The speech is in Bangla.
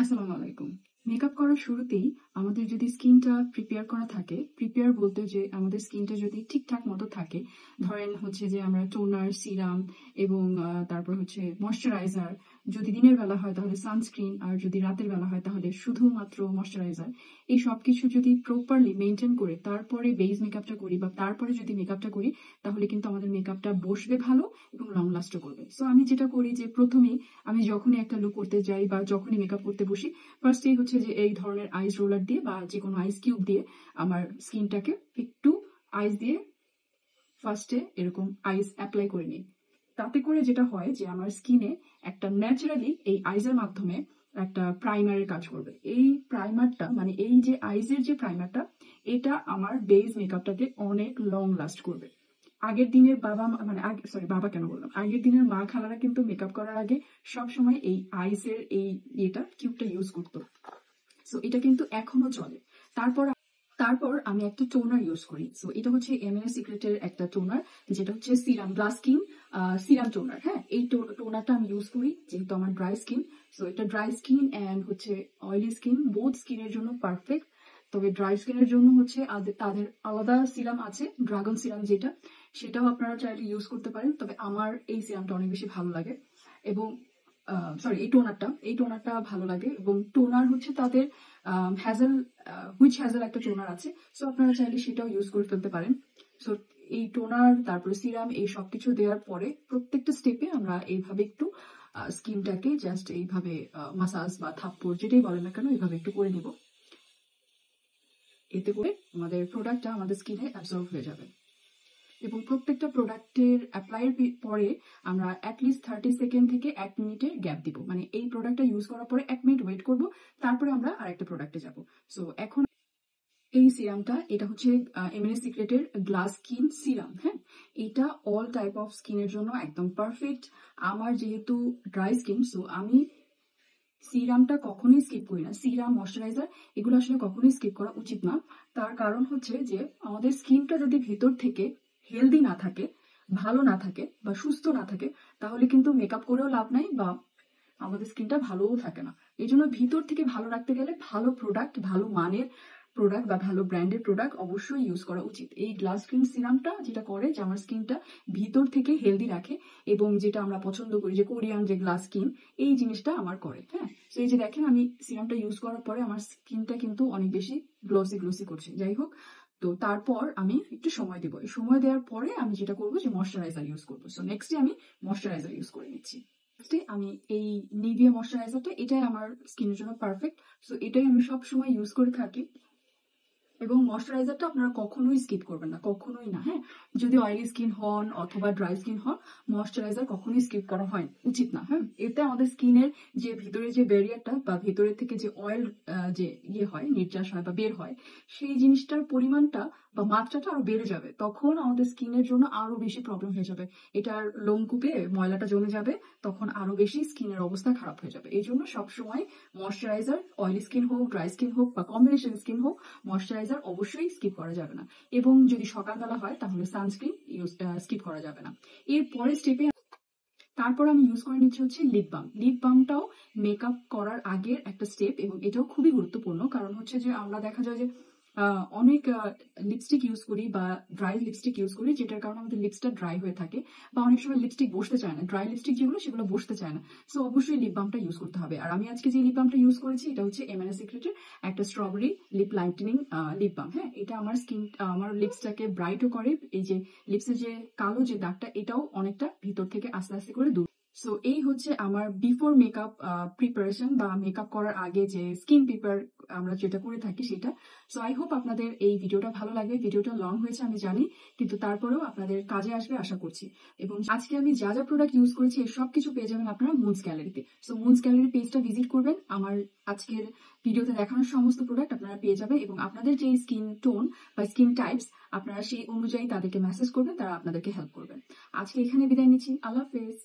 আসসালামু আলাইকুম। মেকআপ করার শুরুতেই আমাদের যদি স্কিনটা প্রিপেয়ার করা থাকে, প্রিপেয়ার বলতে যে আমাদের স্কিনটা যদি ঠিকঠাক মতো থাকে, ধরেন হচ্ছে যে আমরা টোনার, সিরাম এবং তারপর হচ্ছে ময়শ্চারাইজার, যদি দিনের বেলা হয় তাহলে সানস্ক্রিন, আর যদি রাতের বেলা হয় তাহলে শুধুমাত্র ময়শ্চারাইজার, এই সবকিছু যদি প্রপারলি মেনটেন করে তারপরে বেস মেকআপটা করি বা তারপরে যদি মেকআপটা করি, তাহলে কিন্তু আমাদের মেকআপটা বসবে ভালো এবং লং লাস্টও করবে। সো আমি যেটা করি যে প্রথমেই আমি যখনই একটা লুক করতে যাই বা যখনই মেকআপ করতে বসি, ফার্স্টেই হচ্ছে যে এই ধরনের আইস রোলার দিয়ে বা যে কোনো আইস কিউব দিয়ে আমার স্কিনটাকে একটু আইস দিয়ে ফার্স্টে এরকম আইস অ্যাপ্লাই করে নিই। তাতে করে যেটা হয় যে আমার স্কিনে একটা ন্যাচারালি এই আইসের মাধ্যমে একটা প্রাইমারের কাজ করবে। এই প্রাইমারটা মানে এই যে আইসের যে প্রাইমারটা, এটা আমার বেস মেকআপটাকে অনেক লং লাস্ট করবে। আগের দিনের বাবা মানে সরি বাবা কেন বললাম, আগের দিনের মা খালারা কিন্তু মেকআপ করার আগে সব সময় এই আইসের এই ইয়েটা কিউবটা ইউজ করতো। সো এটা কিন্তু এখনো চলে। তারপর তারপর আমি একটা টোনার ইউজ করি। সো এটা হচ্ছে এমএনএস সিক্রেটের একটা টোনার, যেটা হচ্ছে serum glass skin serum toner. হ্যাঁ, এই টোনারটা আমি ইউজ করি যেহেতু আমার ড্রাই স্কিন। সো এটা ড্রাই স্কিন অ্যান্ড হচ্ছে অয়েলি স্কিন, বোথ স্কিনের জন্য পারফেক্ট। তবে ড্রাই স্কিনের জন্য হচ্ছে তাদের আলাদা সিরাম আছে, ড্রাগন সিরাম যেটা, সেটাও আপনারা চাইলে ইউজ করতে পারেন। তবে আমার এই সিরামটা অনেক বেশি ভালো লাগে এবং সরি এই টোনারটা ভালো লাগে। এবং টোনার হচ্ছে তাদের হ্যাজেল হ্যাজেল একটা টোনার আছে। সো আপনারা চাইলে সেটাও ইউজ করে ফেলতে পারেন। সো এই টোনার তারপরে সিরাম এই সবকিছু দেওয়ার পরে প্রত্যেকটা স্টেপে আমরা এইভাবে একটু স্কিনটাকে জাস্ট এইভাবে মাসাজ বা থাপ্পড় যেটাই বলেন না কেন এইভাবে একটু করে নিব। এতে করে আমাদের প্রোডাক্টটা আমাদের স্কিনে অ্যাবজর্ব হয়ে যাবে। এবং প্রত্যেকটা প্রোডাক্টের অ্যাপ্লাইয়ের পরে আমরা অ্যাটলিস্ট 30 সেকেন্ড থেকে 1 মিনিটের গ্যাপ দিব। মানে এই প্রোডাক্টটা ইউজ করার পরে 1 মিনিট ওয়েট করব, তারপরে আমরা আরেকটা প্রোডাক্টে যাব। সো এখন এই সিরামটা, এটা হচ্ছে এমএনএস সিক্রেটের গ্লাস স্কিন সিরাম। হ্যাঁ, এটা অল টাইপ অফ স্কিনের জন্য একদম পারফেক্ট। আমার যেহেতু ড্রাই স্কিন, সো আমি সিরামটা কখনোই স্কিপ করি না। সিরাম, ময়শ্চারাইজার এগুলো আসলে কখনোই স্কিপ করা উচিত না। তার কারণ হচ্ছে যে আমাদের স্কিনটা যদি ভেতর থেকে হেলদি না থাকে, ভালো না থাকে বা সুস্থ না থাকে, তাহলে কিন্তু মেকআপ করেও লাভ নাই বা আমাদের স্কিনটা ভালোও থাকে না। এই জন্য ভিতর থেকে ভালো রাখতে গেলে ভালো প্রোডাক্ট, ভালো মানের প্রোডাক্ট বা ভালো ব্র্যান্ডের প্রোডাক্ট অবশ্যই ইউজ করা উচিত। এই গ্লাস স্কিন সিরামটা যেটা করে যে আমার স্কিনটা ভিতর থেকে হেলদি রাখে, এবং যেটা আমরা পছন্দ করি যে কোরিয়ান যে গ্লাস স্কিন, এই জিনিসটা আমার করে। হ্যাঁ, তো এই যে দেখেন আমি সিরামটা ইউজ করার পরে আমার স্কিনটা কিন্তু অনেক বেশি গ্লোসি গ্লোসি করছে। যাই হোক, তো তারপর আমি একটু সময় দেবো। এই সময় দেওয়ার পরে আমি যেটা করবো যে ময়শ্চারাইজার ইউজ করবো। সো নেক্সটে আমি ময়শ্চারাইজার ইউজ করে নিচ্ছি। আমি এই নিভিয়া ময়শ্চারাইজারটা, এটাই আমার স্কিনের জন্য পারফেক্ট। সো এটাই আমি সব সময় ইউজ করে থাকি। এবং ময়শ্চারাইজারটা আপনারা কখনোই স্কিপ করবেন না, কখনোই না। হ্যাঁ, যদি অয়েলি স্কিন হন অথবা ড্রাই স্কিন হন, ময়শ্চারাইজার কখনোই স্কিপ করা হয় উচিত না। হ্যাঁ, এতে আমাদের স্কিনের যে ভিতরে যে ব্যারিয়ারটা বা ভিতরের থেকে যে অয়েল যে ইয়ে হয়, নির্যাস হয় বা বের হয়, সেই জিনিসটার পরিমাণটা বা মাত্রাটা আরো বেড়ে যাবে। তখন আমাদের স্কিনের জন্য আরো বেশি প্রবলেম হয়ে যাবে। এটার লোমকূপে ময়লাটা জমে যাবে, তখন আরো বেশি স্কিনের অবস্থা খারাপ হয়ে যাবে। এই জন্য সবসময় ময়শ্চারাইজার, অয়েলি স্কিন হোক, ড্রাই স্কিন হোক বা কম্বিনেশন স্কিন হোক, ময়শ্চারাইজার অবশ্যই স্কিপ করা যাবে না। এবং যদি সকালবেলা হয় তাহলে সানস্ক্রিন স্কিপ করা যাবে না। এর পরের স্টেপে তারপর আমি ইউজ করে নিচ্ছি হচ্ছে লিপ বাম। লিপ বামটাও মেকআপ করার আগের একটা স্টেপ এবং এটাও খুবই গুরুত্বপূর্ণ। কারণ হচ্ছে যে আমরা দেখা যায় যে অনেক লিপস্টিক ইউজ করি বা ড্রাই লিপস্টিক ইউজ করি, যেটার কারণে আমাদের লিপসটা ড্রাই হয়ে থাকে বা অনেক সময় লিপস্টিক বসতে চায় না। ড্রাই লিপস্টিক যেগুলো সেগুলো বসতে চায় না। সো অবশ্যই লিপ বামটা ইউজ করতে হবে। আর আমি আজকে যে লিপ বামটা ইউজ করেছি এটা হচ্ছে এমএনএস সিক্রেটের একটা strawberry lip lightning lip balm. হ্যাঁ, এটা আমার লিপসটাকে ব্রাইটও করে। এই যে লিপসের যে কালো যে দাগটা, এটাও অনেকটা ভিতর থেকে আস্তে আস্তে করে দূর। সো এই হচ্ছে আমার বিফোর মেকআপ প্রিপারেশন বা মেকআপ করার আগে যে স্কিন প্রিপেয়ার আমরা যেটা করে থাকি সেটা। সো আই হোপ আপনাদের এই ভিডিওটা ভালো লাগবে। ভিডিওটা লং হয়েছে আমি জানি, কিন্তু তারপরেও আপনাদের কাজে আসবে আশা করছি। এবং আজকে আমি যা যা প্রোডাক্ট ইউজ করেছি এর সব কিছু পেয়ে যাবেন আপনারা মুনস গ্যালারিতে। সো মুনস গ্যালারি পেজটা ভিজিট করবেন, আমার আজকের ভিডিওতে দেখানোর সমস্ত প্রোডাক্ট আপনারা পেয়ে যাবেন। এবং আপনাদের যে স্কিন টোন বা স্কিন টাইপস, আপনারা সেই অনুযায়ী তাদেরকে মেসেজ করবেন, তারা আপনাদেরকে হেল্প করবেন। আজকে এখানে বিদায় নিচ্ছি, আল্লাহ হাফেজ।